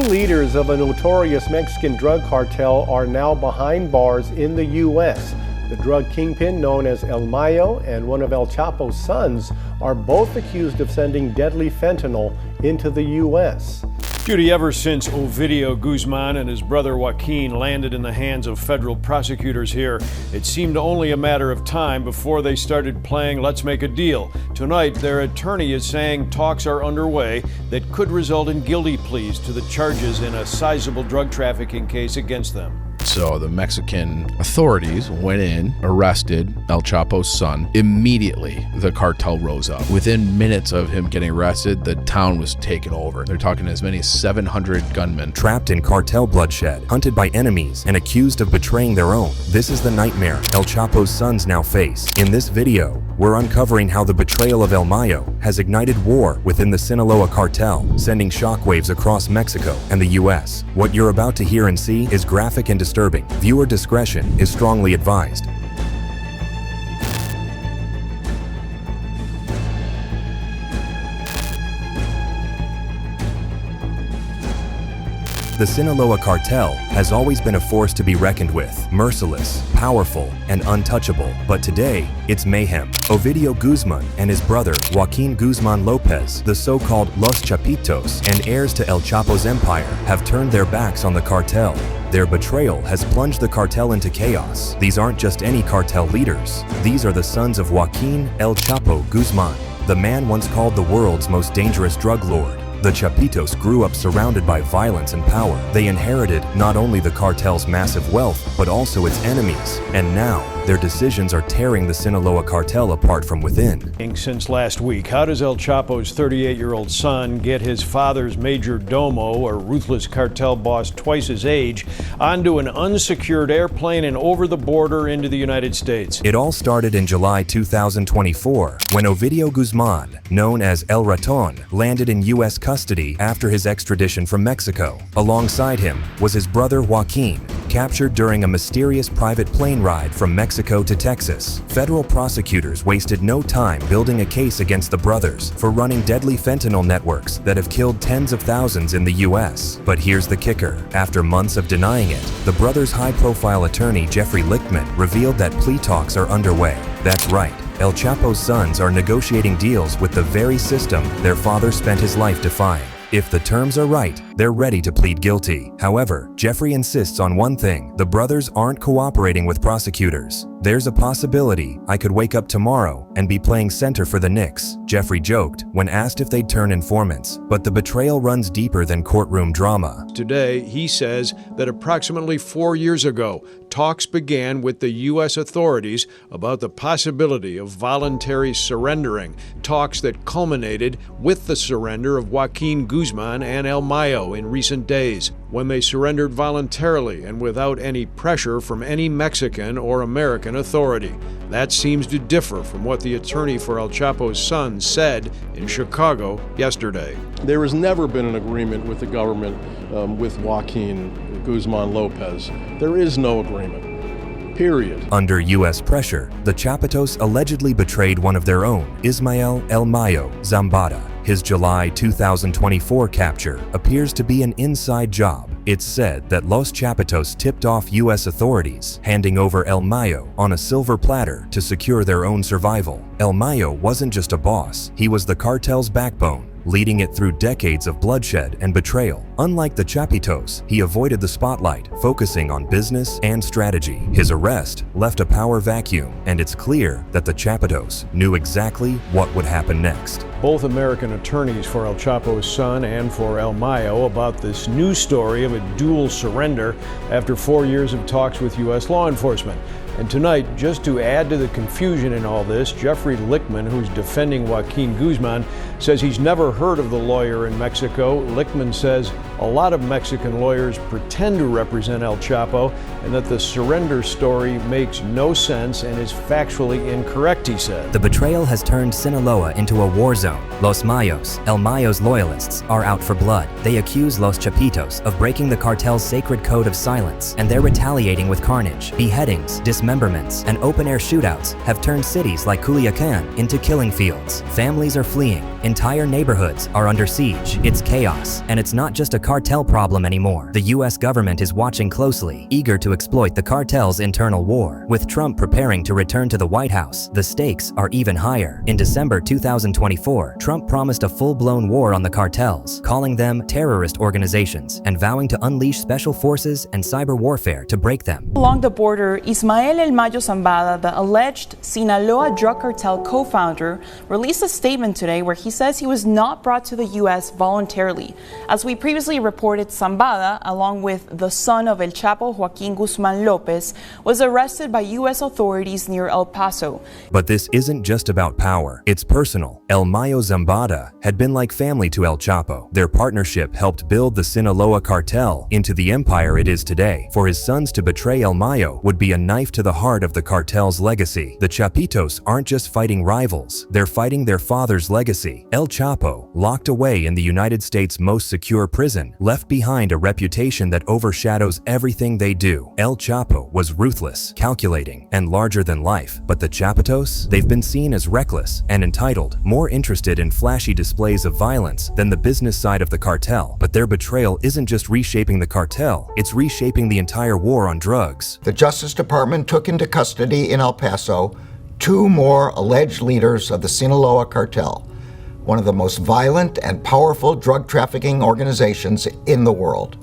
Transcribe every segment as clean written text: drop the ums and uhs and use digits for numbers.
leaders of a notorious Mexican drug cartel are now behind bars in the U.S. The drug kingpin known as El Mayo and one of El Chapo's sons are both accused of sending deadly fentanyl into the U.S. Judy, ever since Ovidio Guzman and his brother Joaquin landed in the hands of federal prosecutors here, it seemed only a matter of time before they started playing Let's Make a Deal. Tonight, their attorney is saying talks are underway that could result in guilty pleas to the charges in a sizable drug trafficking case against them. So the Mexican authorities went in, arrested El Chapo's son. Immediately, the cartel rose up. Within minutes of him getting arrested, the town was taken over. They're talking as many as 700 gunmen. Trapped in cartel bloodshed, hunted by enemies, and accused of betraying their own. This is the nightmare El Chapo's sons now face. In this video, we're uncovering how the betrayal of El Mayo has ignited war within the Sinaloa Cartel, sending shockwaves across Mexico and the U.S. What you're about to hear and see is graphic and disturbing. Viewer discretion is strongly advised. The Sinaloa Cartel has always been a force to be reckoned with, merciless, powerful, and untouchable. But today, it's mayhem. Ovidio Guzman and his brother, Joaquin Guzman Lopez, the so-called Los Chapitos and heirs to El Chapo's empire, have turned their backs on the cartel. Their betrayal has plunged the cartel into chaos. These aren't just any cartel leaders. These are the sons of Joaquin El Chapo Guzman, the man once called the world's most dangerous drug lord. The Chapitos grew up surrounded by violence and power. They inherited not only the cartel's massive wealth, but also its enemies. And now, their decisions are tearing the Sinaloa Cartel apart from within. Since last week, how does El Chapo's 38-year-old son get his father's major domo, or ruthless cartel boss twice his age, onto an unsecured airplane and over the border into the United States? It all started in July 2024, when Ovidio Guzman, known as El Raton, landed in U.S. custody after his extradition from Mexico. Alongside him was his brother Joaquin, captured during a mysterious private plane ride from Mexico to Texas. Federal prosecutors wasted no time building a case against the brothers for running deadly fentanyl networks that have killed tens of thousands in the U.S. But here's the kicker. After months of denying it, the brothers' high-profile attorney Jeffrey Lichtman revealed that plea talks are underway. That's right. El Chapo's sons are negotiating deals with the very system their father spent his life defying. If the terms are right, they're ready to plead guilty. However, Jeffrey insists on one thing: the brothers aren't cooperating with prosecutors. There's a possibility I could wake up tomorrow and be playing center for the Knicks, Jeffrey joked when asked if they'd turn informants. But the betrayal runs deeper than courtroom drama. Today, he says that approximately 4 years ago, talks began with the U.S. authorities about the possibility of voluntary surrendering, talks that culminated with the surrender of Joaquin Guzman and El Mayo in recent days, when they surrendered voluntarily and without any pressure from any Mexican or American authority. That seems to differ from what the attorney for El Chapo's son said in Chicago yesterday. There has never been an agreement with the government with Joaquin Guzman Lopez. There is no agreement. Period. Under U.S. pressure, the Chapitos allegedly betrayed one of their own, Ismael El Mayo Zambada. His July 2024 capture appears to be an inside job. It's said that Los Chapitos tipped off U.S. authorities, handing over El Mayo on a silver platter to secure their own survival. El Mayo wasn't just a boss, he was the cartel's backbone, leading it through decades of bloodshed and betrayal. Unlike the Chapitos, he avoided the spotlight, focusing on business and strategy. His arrest left a power vacuum, and it's clear that the Chapitos knew exactly what would happen next. Both American attorneys for El Chapo's son and for El Mayo about this new story of a dual surrender after 4 years of talks with U.S. law enforcement. And tonight, just to add to the confusion in all this, Jeffrey Lichtman, who's defending Joaquin Guzman, says he's never heard of the lawyer in Mexico. Lichtman says a lot of Mexican lawyers pretend to represent El Chapo, and that the surrender story makes no sense and is factually incorrect, he said. The betrayal has turned Sinaloa into a war zone. Los Mayos, El Mayo's loyalists, are out for blood. They accuse Los Chapitos of breaking the cartel's sacred code of silence, and they're retaliating with carnage. Beheadings, dismemberments, and open-air shootouts have turned cities like Culiacan into killing fields. Families are fleeing. Entire neighborhoods are under siege. It's chaos, and it's not just a cartel problem anymore. The U.S. government is watching closely, eager to exploit the cartel's internal war. With Trump preparing to return to the White House, the stakes are even higher. In December 2024, Trump promised a full-blown war on the cartels, calling them terrorist organizations and vowing to unleash special forces and cyber warfare to break them. Along the border, Ismael El Mayo Zambada, the alleged Sinaloa drug cartel co-founder, released a statement today where he says he was not brought to the U.S. voluntarily. As we previously reported, Zambada, along with the son of El Chapo, Joaquin Guzman Lopez, was arrested by U.S. authorities near El Paso. But this isn't just about power. It's personal. El Mayo Zambada had been like family to El Chapo. Their partnership helped build the Sinaloa Cartel into the empire it is today. For his sons to betray El Mayo would be a knife to the heart of the cartel's legacy. The Chapitos aren't just fighting rivals. They're fighting their father's legacy. El Chapo, locked away in the United States' most secure prison, left behind a reputation that overshadows everything they do. El Chapo was ruthless, calculating, and larger than life. But the Chapitos, they've been seen as reckless and entitled, more interested in flashy displays of violence than the business side of the cartel. But their betrayal isn't just reshaping the cartel, it's reshaping the entire war on drugs. The Justice Department took into custody in El Paso 2 more alleged leaders of the Sinaloa Cartel, one of the most violent and powerful drug trafficking organizations in the world.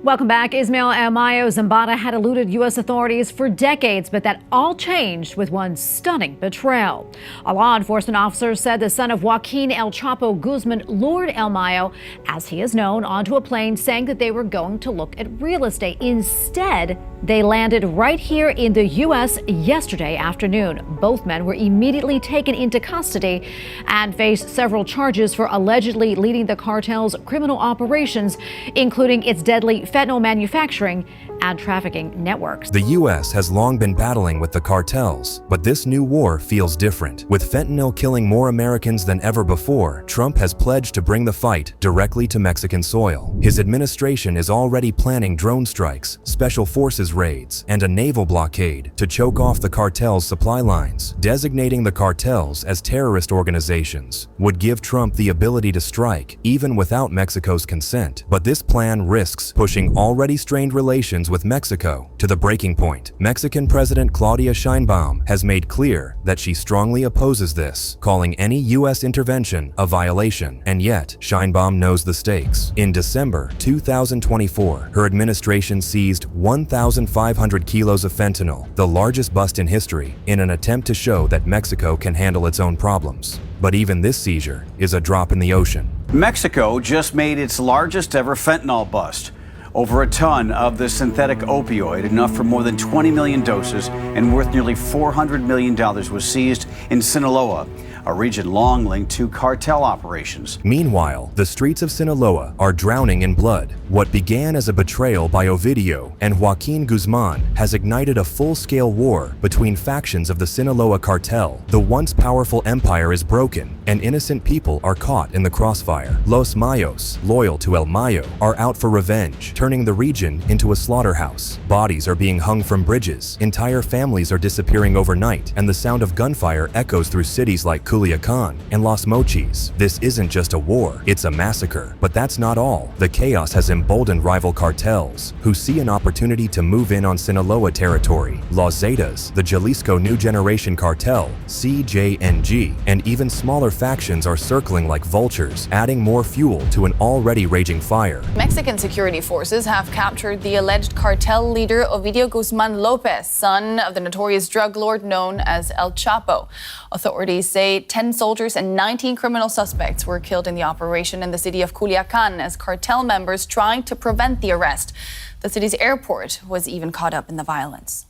Welcome back. Ismael El Mayo Zambada had eluded U.S. authorities for decades, but that all changed with one stunning betrayal. A law enforcement officer said the son of Joaquin El Chapo Guzman lured El Mayo, as he is known, onto a plane saying that they were going to look at real estate. Instead, they landed right here in the U.S. yesterday afternoon. Both men were immediately taken into custody and faced several charges for allegedly leading the cartel's criminal operations, including its deadly fentanyl manufacturing and trafficking networks. The U.S. has long been battling with the cartels, but this new war feels different. With fentanyl killing more Americans than ever before, Trump has pledged to bring the fight directly to Mexican soil. His administration is already planning drone strikes, special forces raids, and a naval blockade to choke off the cartel's supply lines. Designating the cartels as terrorist organizations would give Trump the ability to strike, even without Mexico's consent. But this plan risks pushing already strained relations with Mexico to the breaking point. Mexican President Claudia Sheinbaum has made clear that she strongly opposes this, calling any U.S. intervention a violation. And yet, Sheinbaum knows the stakes. In December 2024, her administration seized 1,500 kilos of fentanyl, the largest bust in history, in an attempt to show that Mexico can handle its own problems. But even this seizure is a drop in the ocean. Mexico just made its largest ever fentanyl bust. Over a ton of the synthetic opioid, enough for more than 20 million doses and worth nearly $400 million, was seized in Sinaloa, a region long linked to cartel operations. Meanwhile, the streets of Sinaloa are drowning in blood. What began as a betrayal by Ovidio and Joaquin Guzman has ignited a full-scale war between factions of the Sinaloa Cartel. The once powerful empire is broken, and innocent people are caught in the crossfire. Los Mayos, loyal to El Mayo, are out for revenge, turning the region into a slaughterhouse. Bodies are being hung from bridges, entire families are disappearing overnight, and the sound of gunfire echoes through cities like Culiacan and Los Mochis. This isn't just a war, it's a massacre. But that's not all. The chaos has emboldened rival cartels, who see an opportunity to move in on Sinaloa territory. Los Zetas, the Jalisco New Generation Cartel, CJNG, and even smaller factions are circling like vultures, adding more fuel to an already raging fire. Mexican security forces have captured the alleged cartel leader Ovidio Guzman Lopez, son of the notorious drug lord known as El Chapo. Authorities say 10 soldiers and 19 criminal suspects were killed in the operation in the city of Culiacan as cartel members tried to prevent the arrest. The city's airport was even caught up in the violence.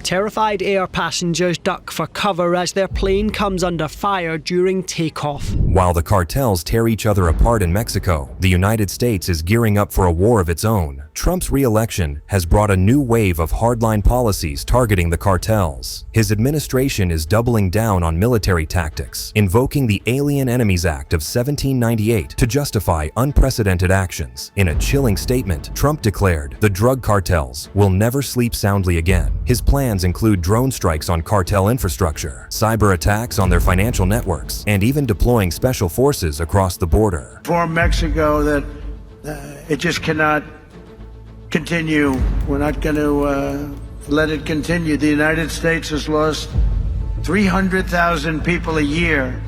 Terrified air passengers duck for cover as their plane comes under fire during takeoff. While the cartels tear each other apart in Mexico, the United States is gearing up for a war of its own. Trump's re-election has brought a new wave of hardline policies targeting the cartels. His administration is doubling down on military tactics, invoking the Alien Enemies Act of 1798 to justify unprecedented actions. In a chilling statement, Trump declared the drug cartels will never sleep soundly again. His plans include drone strikes on cartel infrastructure, cyber attacks on their financial networks, and even deploying special forces across the border. For Mexico, that it just cannot continue. We're not going to let it continue. The United States has lost 300,000 people a year.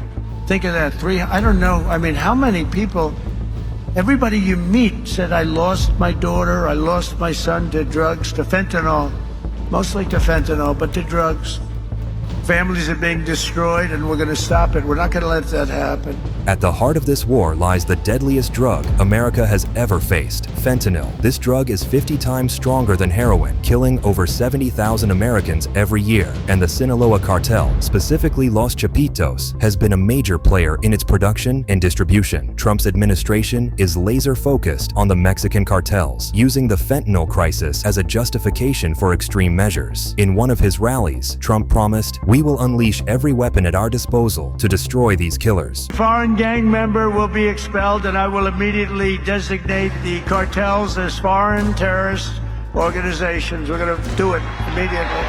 Think of that. I don't know. I mean, how many people? Everybody you meet said, I lost my daughter, I lost my son to drugs, to fentanyl. Mostly to fentanyl, but to drugs. Families are being destroyed, and we're going to stop it. We're not going to let that happen. At the heart of this war lies the deadliest drug America has ever faced, fentanyl. This drug is 50 times stronger than heroin, killing over 70,000 Americans every year. And the Sinaloa Cartel, specifically Los Chapitos, has been a major player in its production and distribution. Trump's administration is laser-focused on the Mexican cartels, using the fentanyl crisis as a justification for extreme measures. In one of his rallies, Trump promised, "We will unleash every weapon at our disposal to destroy these killers." Foreign gang member will be expelled, and I will immediately designate the cartels as foreign terrorist organizations. We're going to do it immediately.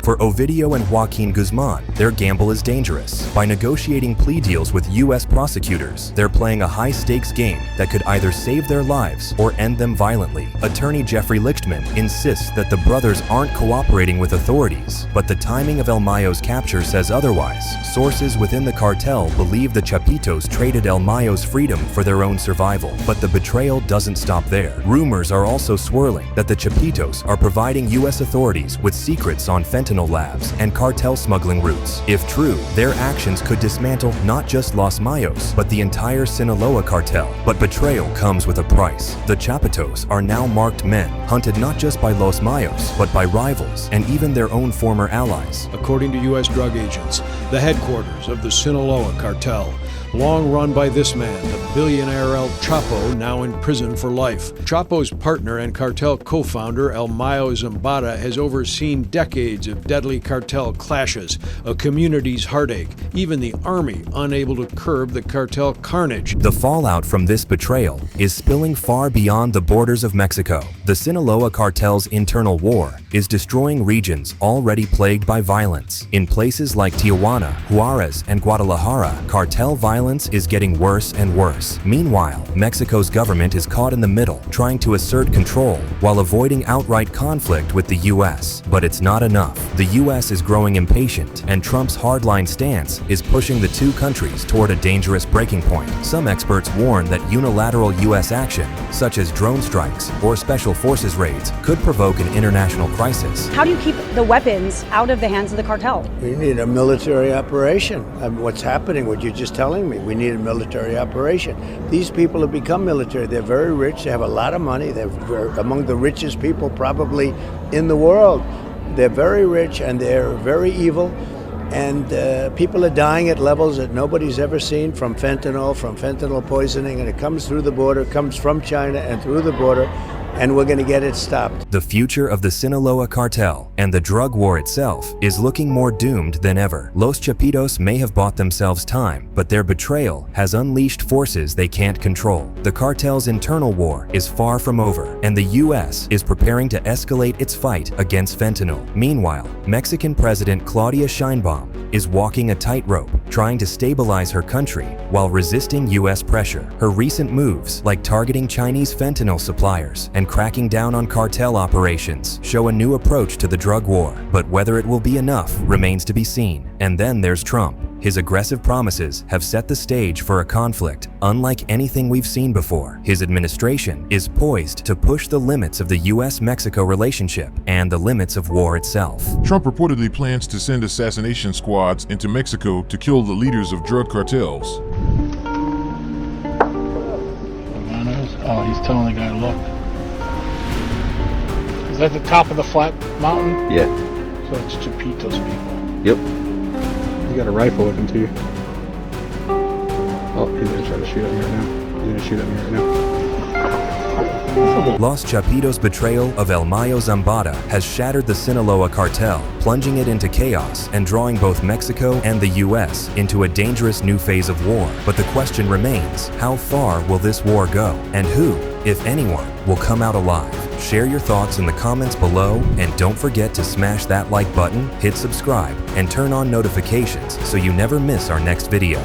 For Ovidio and Joaquin Guzman, their gamble is dangerous. By negotiating plea deals with U.S. prosecutors, they're playing a high-stakes game that could either save their lives or end them violently. Attorney Jeffrey Lichtman insists that the brothers aren't cooperating with authorities, but the timing of El Mayo's capture says otherwise. Sources within the cartel believe the Chapitos traded El Mayo's freedom for their own survival, but the betrayal doesn't stop there. Rumors are also swirling that the Chapitos are providing U.S. authorities with secrets on fentanyl labs and cartel smuggling routes. If true, their actions could dismantle not just Los Mayos, but the entire Sinaloa cartel. But betrayal comes with a price. The Chapitos are now marked men, hunted not just by Los Mayos, but by rivals and even their own former allies. According to U.S. drug agents, the headquarters of the Sinaloa Cartel, long run by this man, the billionaire El Chapo, now in prison for life. Chapo's partner and cartel co-founder El Mayo Zambada has overseen decades of deadly cartel clashes, a community's heartache, even the army unable to curb the cartel carnage. The fallout from this betrayal is spilling far beyond the borders of Mexico. The Sinaloa Cartel's internal war is destroying regions already plagued by violence. In places like Tijuana, Juarez, and Guadalajara, cartel violence is getting worse and worse. Meanwhile, Mexico's government is caught in the middle, trying to assert control while avoiding outright conflict with the U.S. But it's not enough. The U.S. is growing impatient, and Trump's hardline stance is pushing the two countries toward a dangerous breaking point. Some experts warn that unilateral U.S. action, such as drone strikes or special forces raids, could provoke an international crisis. How do you keep the weapons out of the hands of the cartel? We need a military operation. What's happening, what you're just telling me, we need a military operation. These people have become military. They're very rich. They have a lot of money. They're among the richest people probably in the world. They're very rich and they're very evil. And people are dying at levels that nobody's ever seen from fentanyl poisoning. And it comes through the border, comes from China and through the border. And we're going to get it stopped. The future of the Sinaloa Cartel and the drug war itself is looking more doomed than ever. Los Chapitos may have bought themselves time, but their betrayal has unleashed forces they can't control. The cartel's internal war is far from over, and the U.S. is preparing to escalate its fight against fentanyl. Meanwhile, Mexican President Claudia Sheinbaum is walking a tightrope, trying to stabilize her country while resisting U.S. pressure. Her recent moves, like targeting Chinese fentanyl suppliers and cracking down on cartel operations, show a new approach to the drug war. But whether it will be enough remains to be seen. And then there's Trump. His aggressive promises have set the stage for a conflict unlike anything we've seen before. His administration is poised to push the limits of the U.S.-Mexico relationship and the limits of war itself. Trump reportedly plans to send assassination squads into Mexico to kill the leaders of drug cartels. Oh, he's telling the guy, look. Is that the top of the flat mountain? Yeah. So it's Chapitos people. Yep. He got a rifle with him too. Oh, he's gonna try to shoot at me right now. He's gonna shoot at me right now. Los Chapitos' betrayal of El Mayo Zambada has shattered the Sinaloa Cartel, plunging it into chaos and drawing both Mexico and the U.S. into a dangerous new phase of war. But the question remains, how far will this war go? And who, if anyone, will come out alive? Share your thoughts in the comments below, and don't forget to smash that like button, hit subscribe, and turn on notifications so you never miss our next video.